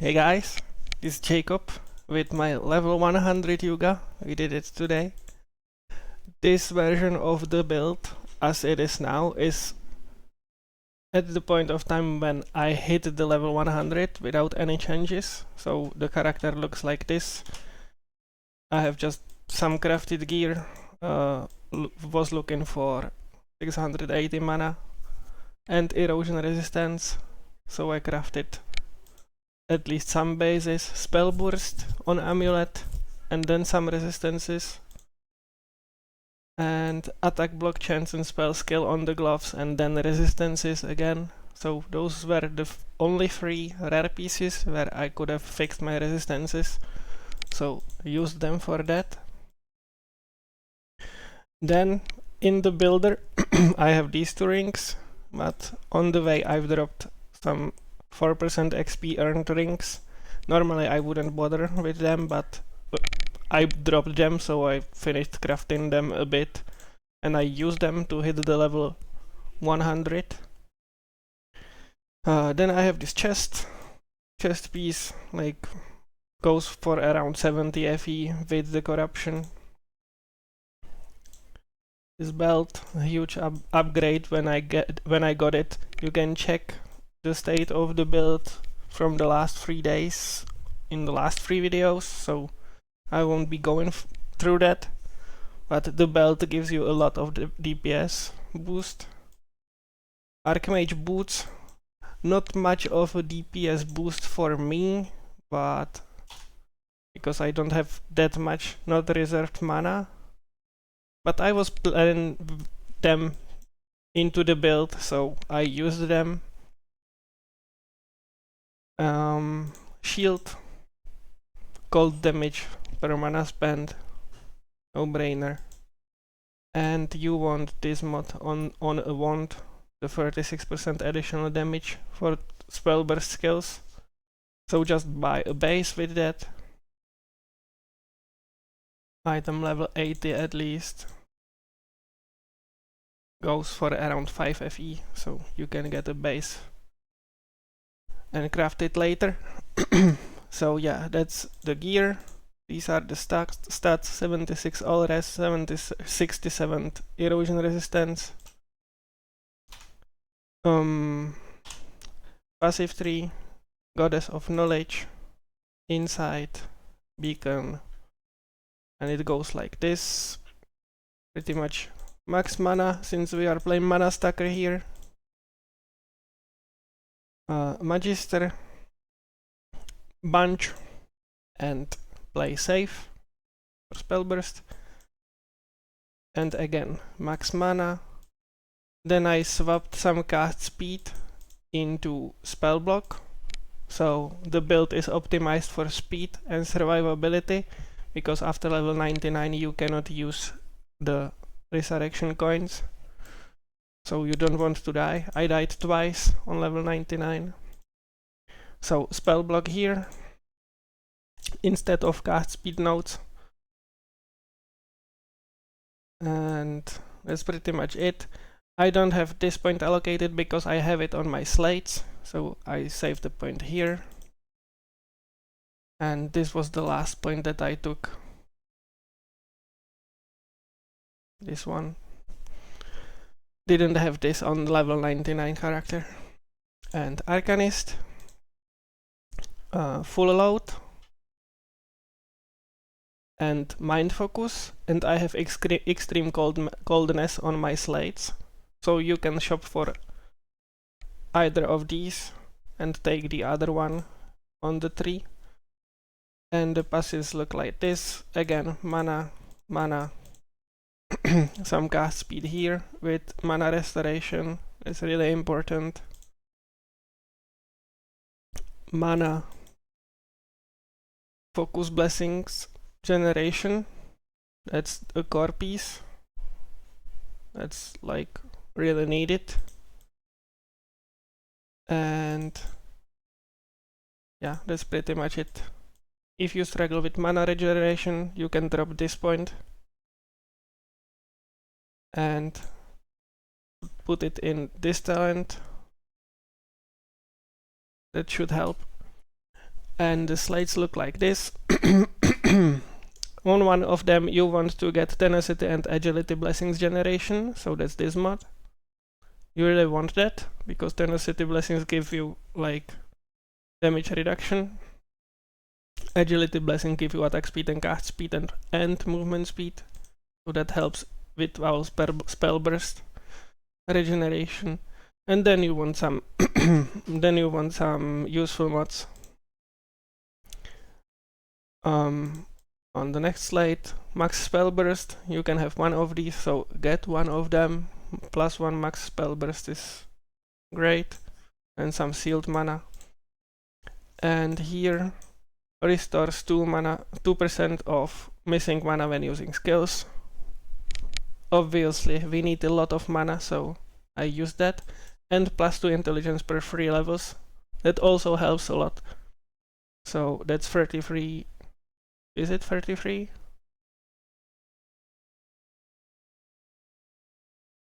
Hey guys, this is Jacob with my level 100 Youga. We did it today. This version of the build, as it is now, is at the point of time when I hit the level 100 without any changes. So the character looks like this. I have just some crafted gear. Was looking for 680 mana and erosion resistance, so I crafted at least some bases, spell burst on amulet, and then some resistances, and attack block chance and spell skill on the gloves, and then resistances again. So those were the only 3 rare pieces where I could have fixed my resistances, so I used them for that. Then in the builder I have these 2 rings, but on the way I've dropped some 4% XP earned rings. Normally I wouldn't bother with them, but I dropped them, so I finished crafting them a bit and I used them to hit the level 100. Then I have this chest piece, like goes for around 70 FE with the corruption. This belt, a huge upgrade when I got it. You can check the state of the build from the last 3 days in the last 3 videos, so I won't be going through that, but the belt gives you a lot of the DPS boost. Archmage boots, not much of a DPS boost for me, but because I don't have that much not reserved mana, but I was planning them into the build, so I used them. Shield, cold damage per mana spend, no brainer. And you want this mod on a wand, the 36% additional damage for spell burst skills. So just buy a base with that. Item level 80 at least. Goes for around 5 FE, so you can get a base and craft it later. So yeah, that's the gear. These are the stats: 76 all res, 67 erosion resistance. Passive tree, Goddess of Knowledge, Insight, Beacon, and it goes like this. Pretty much max mana, since we are playing Manastack here. Magister, bunch, and play safe for spell burst. And again, max mana. Then I swapped some cast speed into spell block, so the build is optimized for speed and survivability, because after level 99 you cannot use the resurrection coins, so you don't want to die. I died twice on level 99. So spell block here instead of cast speed nodes, and that's pretty much it. I don't have this point allocated because I have it on my slates, so I saved the point here. And this was the last point that I took. This one. Didn't have this on level 99 character. And Arcanist. Full load. And Mind Focus. And I have extreme coldness on my slates. So you can shop for either of these and take the other one on the tree. And the passives look like this. Again, mana, some cast speed here with mana restoration. It's really important. Mana, focus blessings generation. That's a core piece. That's like really needed. And yeah, that's pretty much it. If you struggle with mana regeneration, you can drop this point and put it in this talent. That should help. and the slates look like this. On one of them you want to get tenacity and agility blessings generation, so that's this mod. You really want that, because tenacity blessings give you like damage reduction. Agility blessing give you attack speed and cast speed and movement speed, so that helps with our spell burst regeneration. And then you want some useful mods. On the next slide, max spell burst. You can have one of these, so get one of them. +1 max spell burst is great, and some sealed mana. And here restores 2% of missing mana when using skills. Obviously we need a lot of mana, so I use that. And +2 intelligence per 3 levels. That also helps a lot. So that's 33. Is it 33?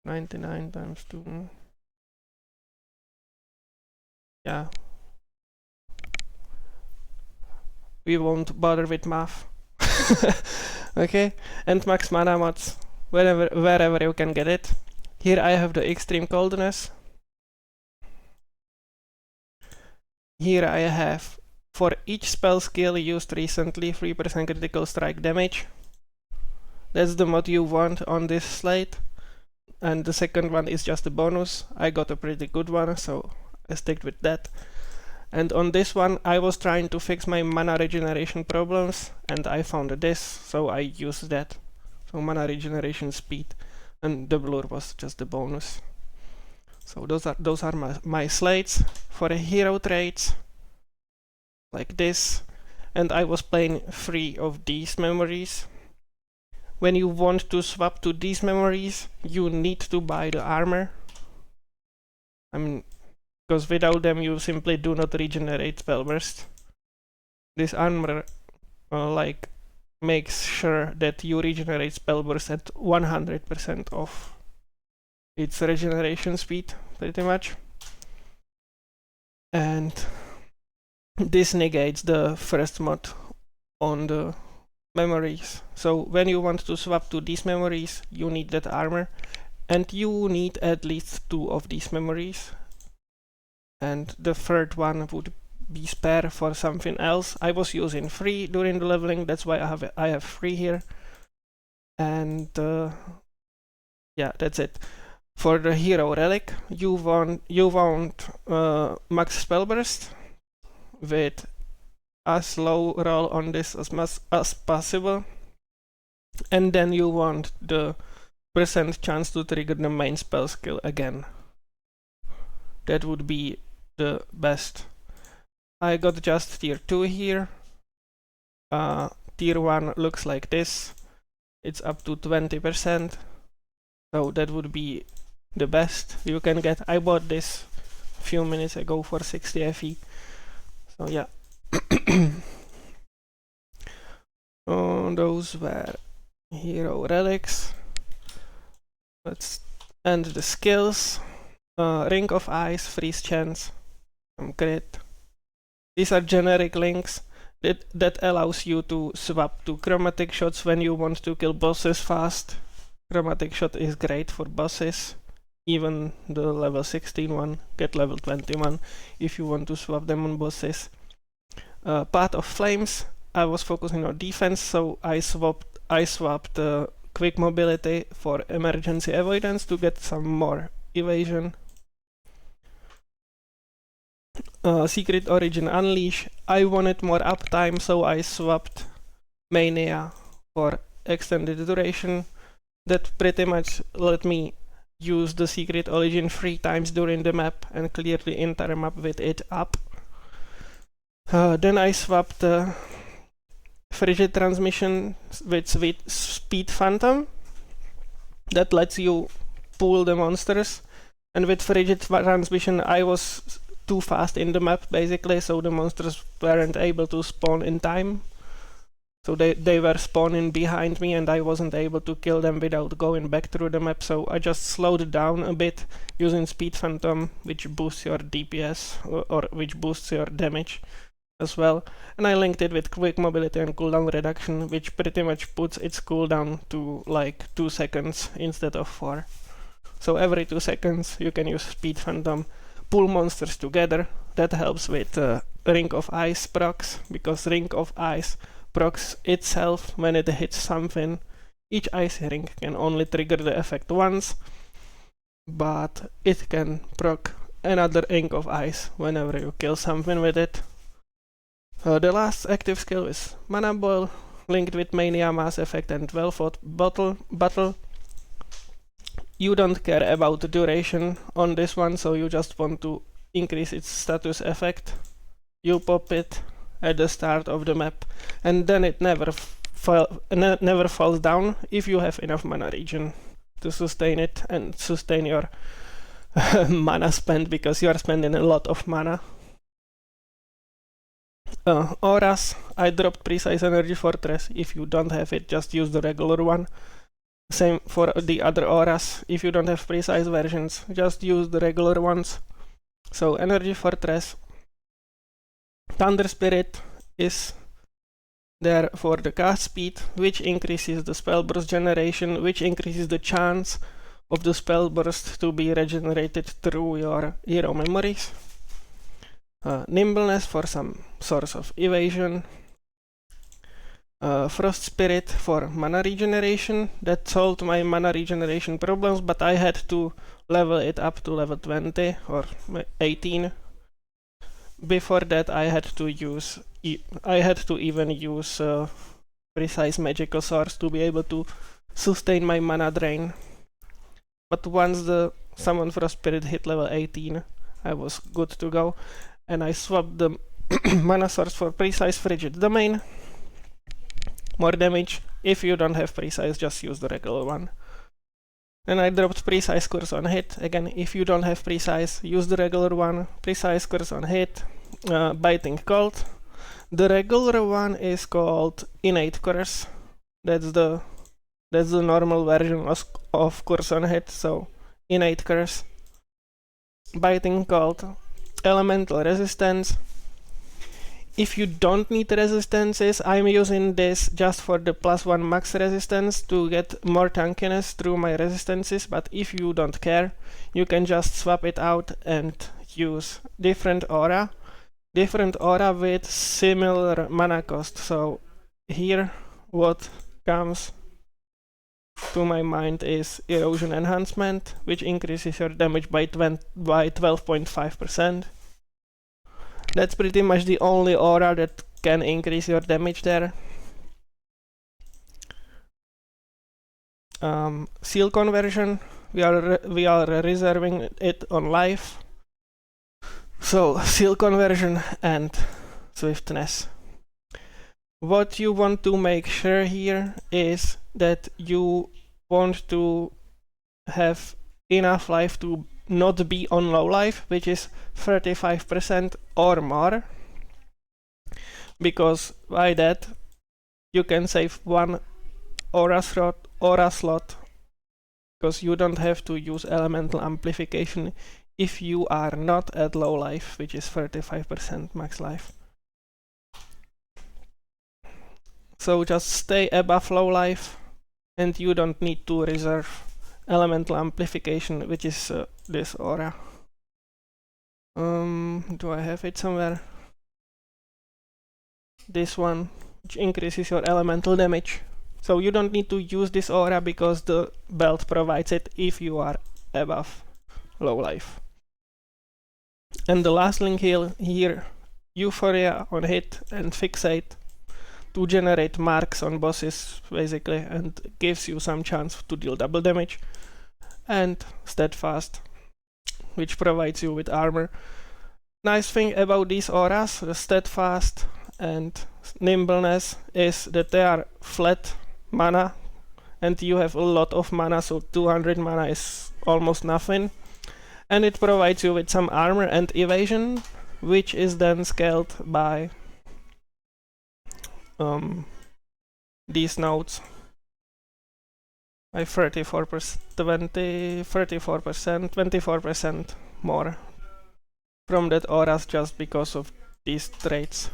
99 times 2. Yeah. We won't bother with math. Okay, and max mana mods, wherever you can get it. Here I have the extreme coldness. Here I have, for each spell skill used recently, 3% critical strike damage. That's the mod you want on this slate. And the second one is just a bonus. I got a pretty good one, so I stick with that. And on this one I was trying to fix my mana regeneration problems, and I found this, so I used that. So mana regeneration speed, and the blur was just the bonus. So those are my slates for a hero traits, like this. And I was playing 3 of these memories. When you want to swap to these memories, you need to buy the armor. I mean, because without them you simply do not regenerate spell burst. This armor like makes sure that you regenerate spell burst at 100% of its regeneration speed, pretty much. And this negates the first mod on the memories. So when you want to swap to these memories, you need that armor, and you need at least 2 of these memories. And the third one would be spare for something else. I was using 3 during the leveling, that's why I have 3 here. And yeah, that's it. For the hero relic, you want max spell burst with as low roll on this as possible, and then you want the % chance to trigger the main spell skill again. That would be the best. I got just tier 2 here. Tier 1 looks like this. It's up to 20%, so that would be the best you can get. I bought this a few minutes ago for 60 FE, so yeah. Those were hero relics. Let's end the skills. Ring of Ice, freeze chance, some crit. These are generic links that allows you to swap to chromatic shots when you want to kill bosses fast. Chromatic shot is great for bosses. Even the level 16 one, get level 21 if you want to swap them on bosses. Path of Flames, I was focusing on defense, so I swapped quick mobility for emergency avoidance to get some more evasion. Secret Origin Unleash, I wanted more uptime, so I swapped Mania for extended duration. That pretty much let me use the Secret Origin 3 times during the map and clear the entire map with it up. Then I swapped Frigid Transmission with Speed Phantom. That lets you pull the monsters, and with Frigid Transmission I was too fast in the map basically, so the monsters weren't able to spawn in time. So they were spawning behind me and I wasn't able to kill them without going back through the map, so I just slowed down a bit using Speed Phantom, which boosts your DPS or which boosts your damage as well, and I linked it with quick mobility and cooldown reduction, which pretty much puts its cooldown to like 2 seconds instead of 4. So every 2 seconds you can use Speed Phantom, pull monsters together. That helps with Ring of Ice procs, because Ring of Ice procs itself when it hits something. Each ice ring can only trigger the effect once, but it can proc another Ring of Ice whenever you kill something with it. The last active skill is Mana Boil, linked with Mania, Mass Effect and Well-Fought Battle. You don't care about the duration on this one, so you just want to increase its status effect. You pop it at the start of the map, and then it never falls down if you have enough mana regen to sustain it and sustain your mana spend, because you are spending a lot of mana. Auras, I dropped Precise Energy Fortress. If you don't have it, just use the regular one. Same for the other auras. If you don't have precise versions, just use the regular ones. So Energy Fortress. Thunder Spirit is there for the cast speed, which increases the spell burst generation, which increases the chance of the spell burst to be regenerated through your hero memories. Nimbleness for some source of evasion. Frost Spirit for mana regeneration. That solved my mana regeneration problems, but I had to level it up to level 20 or 18. Before that I had to even use Precise Magical Source to be able to sustain my mana drain. But once the Summon Frost Spirit hit level 18, I was good to go, and I swapped the mana source for Precise Frigid Domain. More damage. If you don't have Precise, just use the regular one. And I dropped Precise Curse on Hit. Again, if you don't have Precise, use the regular one. Precise Curse on Hit. Biting Cold. The regular one is called Innate Curse. That's the normal version of Curse on Hit, so Innate Curse. Biting Cold. Elemental Resistance. If you don't need resistances, I'm using this just for the +1 max resistance to get more tankiness through my resistances, but if you don't care, you can just swap it out and use different aura with similar mana cost. So here what comes to my mind is Erosion Enhancement, which increases your damage by 12.5%. That's pretty much the only aura that can increase your damage there. Seal Conversion, we are reserving it on life. So Seal Conversion and Swiftness. What you want to make sure here is that you want to have enough life to not be on low life, which is 35% or more, because by that you can save one aura slot, because you don't have to use elemental amplification if you are not at low life, which is 35% max life. So just stay above low life, and you don't need to reserve elemental amplification, which is this aura. Do I have it somewhere? This one, which increases your elemental damage. So you don't need to use this aura because the belt provides it if you are above low life. And the last link here, Euphoria on Hit and Fixate, to generate marks on bosses basically, and gives you some chance to deal double damage. And Steadfast, which provides you with armor. Nice thing about these auras, the Steadfast and Nimbleness, is that they are flat mana and you have a lot of mana, so 200 mana is almost nothing. And it provides you with some armor and evasion, which is then scaled by these nodes by 24% more from that auras, just because of these traits.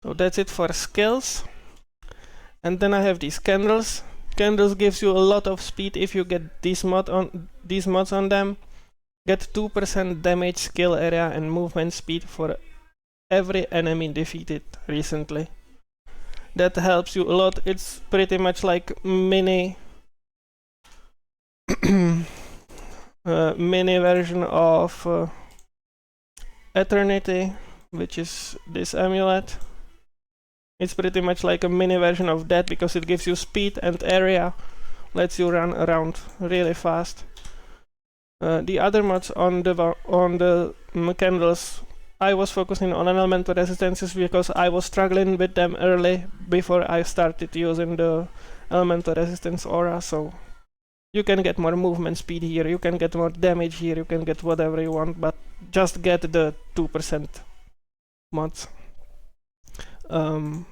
So that's it for skills. And then I have these candles. Candles gives you a lot of speed if you get these mods on them. Get 2% damage, skill area, and movement speed for every enemy defeated recently. That helps you a lot. It's pretty much like mini mini version of Eternity, which is this amulet. It's pretty much like a mini version of that because it gives you speed and area, lets you run around really fast. The other mods on the candles, I was focusing on elemental resistances because I was struggling with them early before I started using the elemental resistance aura, so you can get more movement speed here, you can get more damage here, you can get whatever you want, but just get the 2% mods. I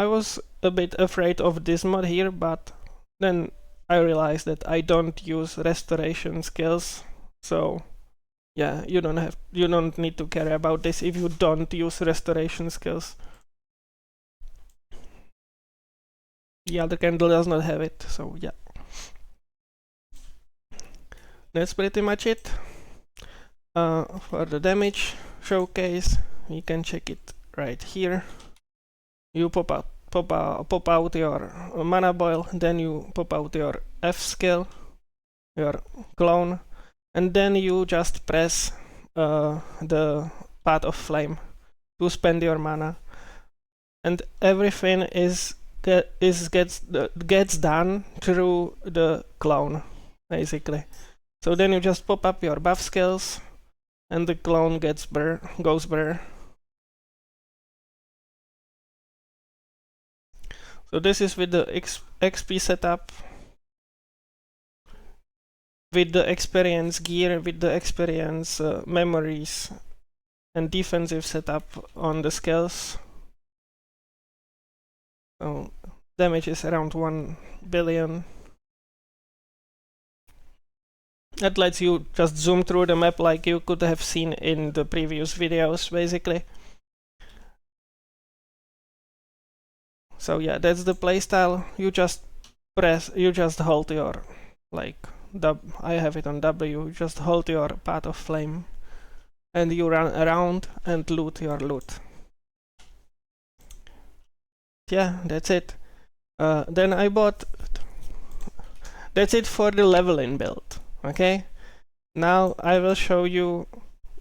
was a bit afraid of this mod here, but then I realized that I don't use restoration skills, so yeah, you don't need to care about this if you don't use restoration skills. The other candle does not have it, so yeah. That's pretty much it. For the damage showcase, you can check it right here. You pop out your mana boil, then you pop out your F skill, your clone, and then you just press the Path of Flame to spend your mana, and everything gets done through the clone, basically. So then you just pop up your buff skills, and the clone goes burr. So this is with the XP setup, with the experience gear, with the experience memories, and defensive setup on the skills. So damage is around 1 billion. That lets you just zoom through the map like you could have seen in the previous videos, basically. So yeah, that's the playstyle. You just hold your, like, I have it on W, you just hold your Path of Flame, and you run around and loot your loot. Yeah, that's it. Then I bought... That's it for the leveling build, okay? Now I will show you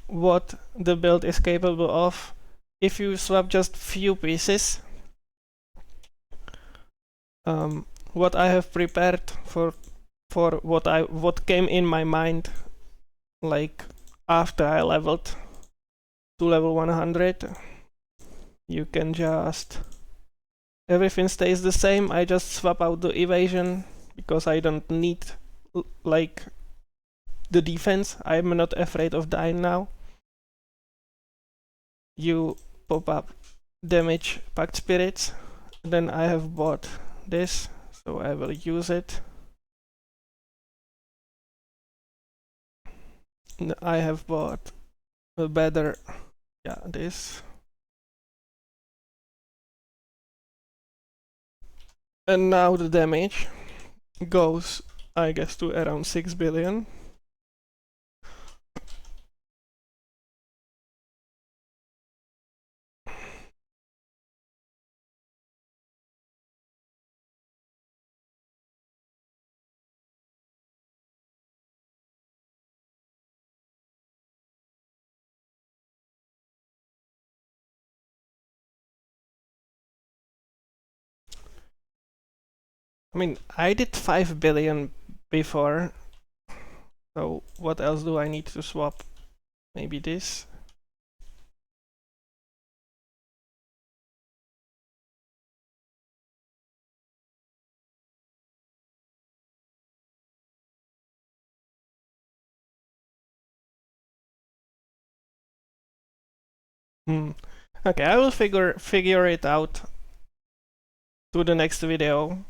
what the build is capable of if you swap just few pieces. What I have prepared for what came in my mind, like after I leveled to level 100. You can just... Everything stays the same, I just swap out the evasion because I don't need like the defense. I'm not afraid of dying now. You pop up damage Pact Spirits. Then I have bought this, so I will use it. I have bought a better, yeah, this. And now the damage goes, I guess, to around 6 billion. I mean, I did 5 billion before, so what else do I need to swap? Maybe this? Okay, I will figure it out to the next video.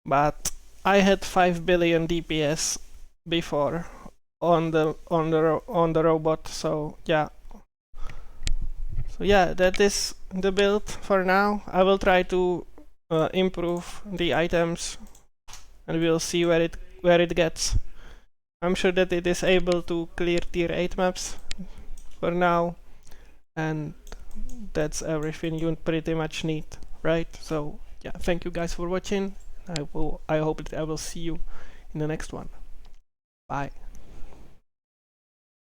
But I had 5 billion DPS before on the robot, so yeah. So yeah, that is the build for now. I will try to improve the items, and we'll see where it gets. I'm sure that it is able to clear tier 8 maps for now, and that's everything you pretty much need, right? So yeah, thank you guys for watching. I hope that I will see you in the next one. Bye.